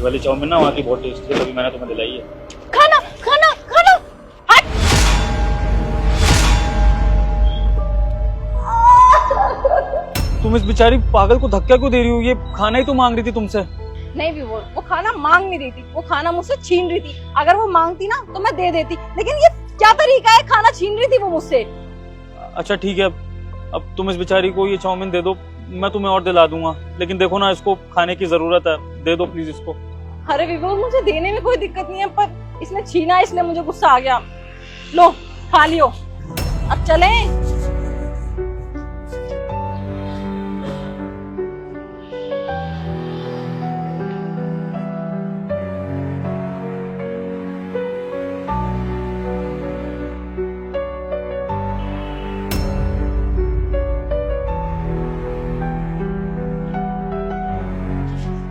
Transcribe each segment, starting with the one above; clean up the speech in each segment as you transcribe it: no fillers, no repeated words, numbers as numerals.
ये वाली चाउमीन ना वहाँ की बहुत टेस्टी है, तभी मैंने तुम्हें दिलाई है। खाना खाना खाना हट। तुम इस बेचारी पागल को धक्का क्यों दे रही हो? ये खाना ही तो मांग रही थी तुमसे। नहीं विभोर, वो खाना मांग नहीं रही थी, वो खाना मुझसे छीन रही थी। अगर वो मांगती ना तो मैं दे देती, लेकिन ये क्या तरीका है? खाना छीन रही थी वो मुझसे। अच्छा ठीक है, अब तुम इस बेचारी को ये चाउमीन दे दो, मैं तुम्हें और दिला दूंगा, लेकिन देखो ना इसको खाने की जरूरत है, दे दो प्लीज इसको। अरे विभोर, मुझे देने में कोई दिक्कत नहीं है, पर इसने छीना इसलिए मुझे गुस्सा आ गया। लो खा लियो, अब चलें।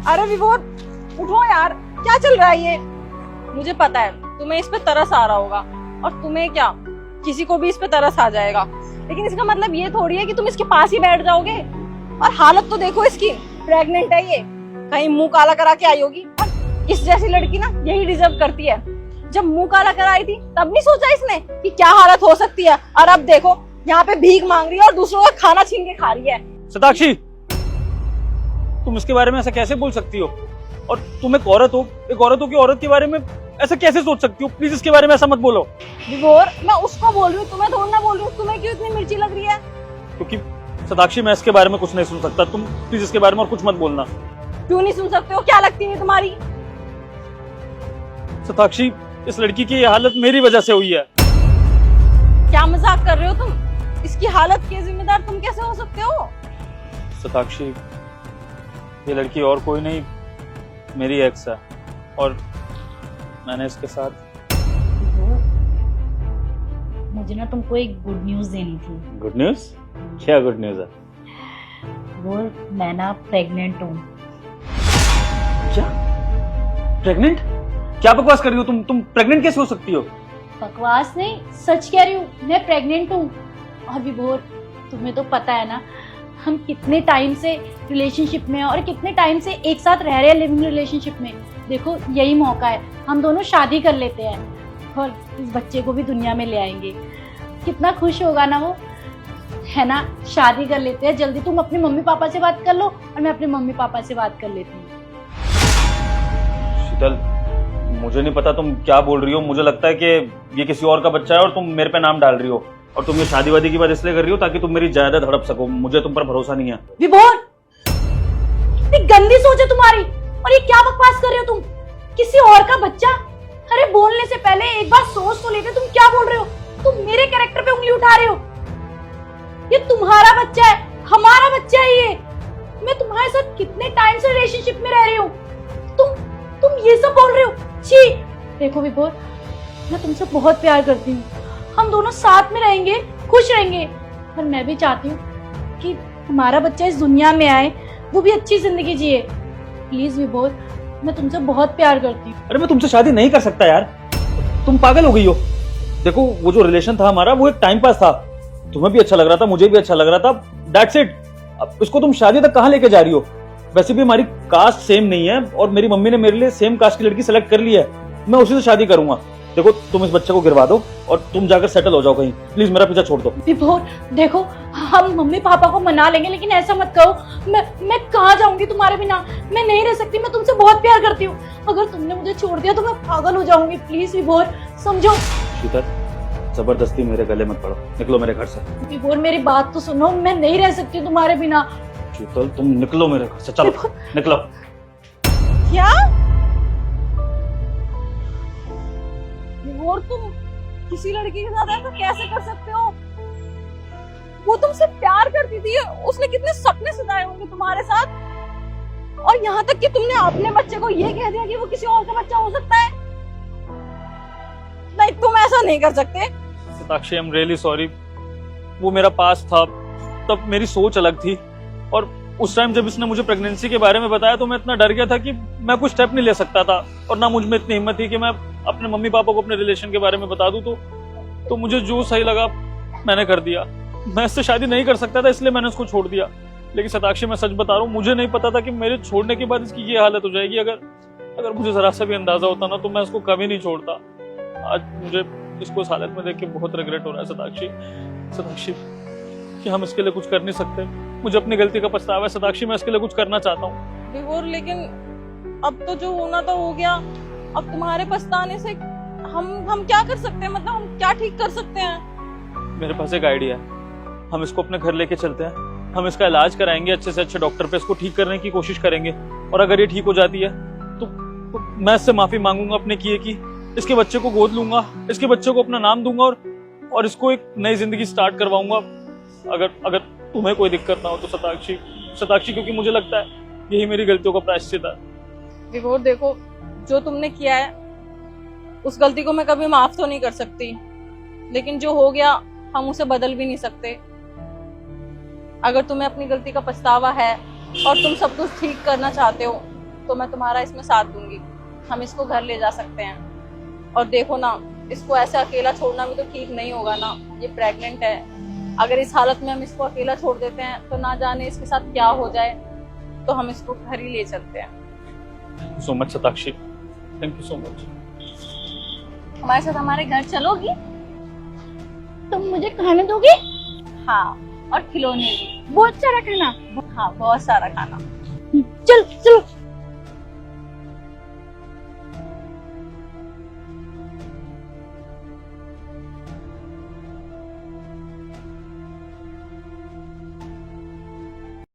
अरे विभोर उठो यार, क्या चल रहा है ये? मुझे पता है तुम्हें इस पे तरस आ रहा होगा, और तुम्हें क्या, किसी को भी इस पे तरस आ जाएगा, लेकिन इसका मतलब ये थोड़ी है कि तुम इसके पास ही बैठ जाओगे। और हालत तो देखो इसकी, प्रेग्नेंट है ये, कहीं मुंह काला करा के आई होगी। और इस जैसी लड़की ना यही डिजर्व करती है। जब मुंह काला कराई थी तब नहीं सोचा इसने कि क्या हालत हो सकती है, और अब देखो यहाँ पे भीख मांग रही है और दूसरों का खाना छीन के खा रही है। शताक्षी, तुम इसके बारे में ऐसा कैसे बोल सकती हो? और तुम एक औरत हो, एक औरत हो कि औरत के बारे में ऐसा कैसे सोच सकती हो? प्लीज इसके बारे में ऐसा मत बोलो। विभोर, मैं उसको बोल रही हूँ, तुम्हें थोड़ा ना बोल रही हूँ। तुम्हें क्यों इतनी मिर्ची लग रही है? क्योंकि शताक्षी, मैं इसके बारे में कुछ नहीं सुन सकता, तुम प्लीज इसके बारे में और कुछ मत बोलना। क्यों नहीं सुन सकते हो? क्या लगती है तुम्हारी? शताक्षी, इस लड़की की ये हालत मेरी वजह से हुई है। क्या मजाक कर रहे हो तुम? इसकी हालत के जिम्मेदार तुम कैसे हो सकते हो? शताक्षी, ये लड़की और कोई नहीं, मेरी एक्स है, और मैंने इसके साथ। मुझे ना तुमको एक गुड न्यूज देनी थी। Good news? क्या गुड न्यूज है? वो मैं ना प्रेग्नेंट हूँ। क्या? प्रेग्नेंट? क्या बकवास कर रही हो तुम प्रेग्नेंट कैसे हो सकती हो? बकवास नहीं, सच कह रही हूँ, मैं प्रेग्नेंट हूँ। और विभोर, तुम्हें तो पता है ना हम कितने टाइम से रिलेशनशिप में हैं और कितने टाइम से एक साथ रह रहे हैं लिविंग रिलेशनशिप में। देखो यही मौका है, हम दोनों शादी कर लेते हैं और इस बच्चे को भी दुनिया में ले आएंगे। कितना खुश होगा ना वो, है ना? शादी कर लेते हैं जल्दी। तुम अपने मम्मी पापा से बात कर लो और मैं अपने मम्मी पापा से बात कर लेती हूँ। शीतल, मुझे नहीं पता तुम क्या बोल रही हो। मुझे लगता है कि ये किसी और का बच्चा है और तुम मेरे पे नाम डाल रही हो, और तुम ये शादी वादी की बात इसलिए कर रही हो ताकि तुम मेरी जायदाद हड़प सको। मुझे तुम पर भरोसा नहीं है। विभोर, कितनी गंदी सोच है तुम्हारी, और ये क्या बकवास कर रहे हो तुम? किसी और का बच्चा? अरे बोलने से पहले एक बार सोच तो लेते, तुम क्या बोल रहे हो? तुम मेरे कैरेक्टर पे उंगली उठा रहे हो। ये तुम्हारा बच्चा है, हमारा बच्चा है ये। मैं तुम्हारे साथ कितने टाइम से रिलेशनशिप में रह रही हूँ, तुम ये सब बोल रहे हो? छी! देखो विभोर, मैं तुमसे बहुत प्यार करती हूँ, हम दोनों साथ में रहेंगे, खुश रहेंगे, पर मैं भी चाहती हूँ कि हमारा बच्चा इस दुनिया में आए, वो भी अच्छी जिंदगी जिए। प्लीज विभोर, मैं तुमसे बहुत प्यार करती हूँ। अरे मैं तुमसे शादी नहीं कर सकता यार, तुम पागल हो गई हो। देखो वो जो रिलेशन था हमारा, वो एक टाइम पास था, तुम्हें भी अच्छा लग रहा था, मुझे भी अच्छा लग रहा था, दैट्स इट। अब इसको तुम शादी तक कहाँ लेके जा रही हो? वैसे भी हमारी कास्ट सेम नहीं है, और मेरी मम्मी ने मेरे लिए सेम कास्ट की लड़की सेलेक्ट कर ली है, मैं उसी से शादी करूंगा। देखो तुम इस बच्चे को गिरवा दो और तुम जाकर सेटल हो जाओ कहीं, प्लीज मेरा पीछा छोड़ दो। विभोर देखो, हम मम्मी पापा को मना लेंगे, लेकिन ऐसा मत कहो। मैं कहाँ जाऊंगी तुम्हारे बिना? मैं नहीं रह सकती, मैं तुमसे बहुत प्यार करती हूँ। अगर तुमने मुझे छोड़ दिया तो मैं पागल हो जाऊंगी। प्लीज विभोर समझो। शीतल, जबरदस्ती मेरे गले मत पड़ो, निकलो मेरे घर से। विभोर मेरी बात तो सुनो, मैं नहीं रह सकती तुम्हारे बिना। शीतल तुम निकलो मेरे घर से, चलो निकलो। क्या? विभोर, तुम किसी लड़की के साथ ऐसा कैसे कर सकते हो? वो तुमसे प्यार करती थी, उसने कितने सपने सजाए होंगे तुम्हारे साथ, और यहाँ तक कि तुमने अपने बच्चे को ये कह दिया कि वो किसी और का बच्चा हो सकता है। नहीं, तुम ऐसा नहीं कर सकते। Shatakshi, I am really sorry, वो मेरा पास था, तब मेरी सोच अलग थी, और उस टाइम जब इसने मुझे प्रेगनेंसी के बारे में बताया तो मैं इतना डर गया था कि मैं कुछ स्टेप नहीं ले सकता था, और ना मुझ में इतनी हिम्मत थी कि मैं अपने मम्मी पापा को अपने रिलेशन के बारे में बता दूं। तो मुझे जो सही लगा मैंने कर दिया। मैं इससे शादी नहीं कर सकता था, इसलिए मैंने उसको छोड़ दिया। लेकिन शताक्षी, मैं सच बता रहा हूँ, मुझे नहीं पता था कि मेरे छोड़ने के बाद इसकी ये हालत हो जाएगी। अगर मुझे जरा सा भी अंदाजा होता ना तो मैं इसको कभी नहीं छोड़ता। आज मुझे इसको इस हालत में देख के बहुत रिग्रेट हो रहा है सताक्षी। सताक्षी कि हम इसके लिए कुछ कर नहीं सकते। मुझे अपनी गलती का पछतावा है सताक्षी, मैं इसके लिए कुछ करना चाहता हूँ। विभोर लेकिन अब तो जो होना था हो गया। अब तुम्हारे पछताने से हम क्या कर सकते हैं? मतलब हम क्या ठीक कर सकते हैं? मेरे पास एक आइडिया है, हम इसको अपने घर लेके चलते हैं, हम इसका इलाज कराएंगे अच्छे से अच्छे डॉक्टर पे, इसको ठीक करने की कोशिश करेंगे और अगर ये ठीक हो जाती है तो मैं इससे माफी मांगूंगा अपने किए की, इसके बच्चे को गोद लूंगा, इसके बच्चे को अपना नाम दूंगा और इसको एक नई जिंदगी स्टार्ट करवाऊंगा। अगर तुम्हें कोई दिक्कत ना हो तो सताक्षी, क्योंकि मुझे लगता है यही मेरी गलतियों का प्रायश्चित है। विभोर देखो, जो तुमने किया है उस गलती को मैं कभी माफ तो नहीं कर सकती, लेकिन जो हो गया हम उसे बदल भी नहीं सकते। अगर तुम्हें अपनी गलती का पछतावा है और तुम सब कुछ ठीक करना चाहते हो तो मैं तुम्हारा इसमें साथ दूंगी। हम इसको घर ले जा सकते हैं। और देखो ना, इसको ऐसे अकेला छोड़ना भी तो ठीक नहीं होगा ना, ये प्रेग्नेंट है। अगर इस हालत में हम इसको अकेला छोड़ देते हैं तो ना जाने इसके साथ क्या हो जाए, तो हम इसको घर ही ले चलते हैं। So much Satakshi, thank you so much. हमारे साथ हमारे घर चलोगी? तुम मुझे खाने दोगे? हाँ, और खिलौने भी। बहुत सारा खाना। हाँ, बहुत सारा खाना। चल चलो।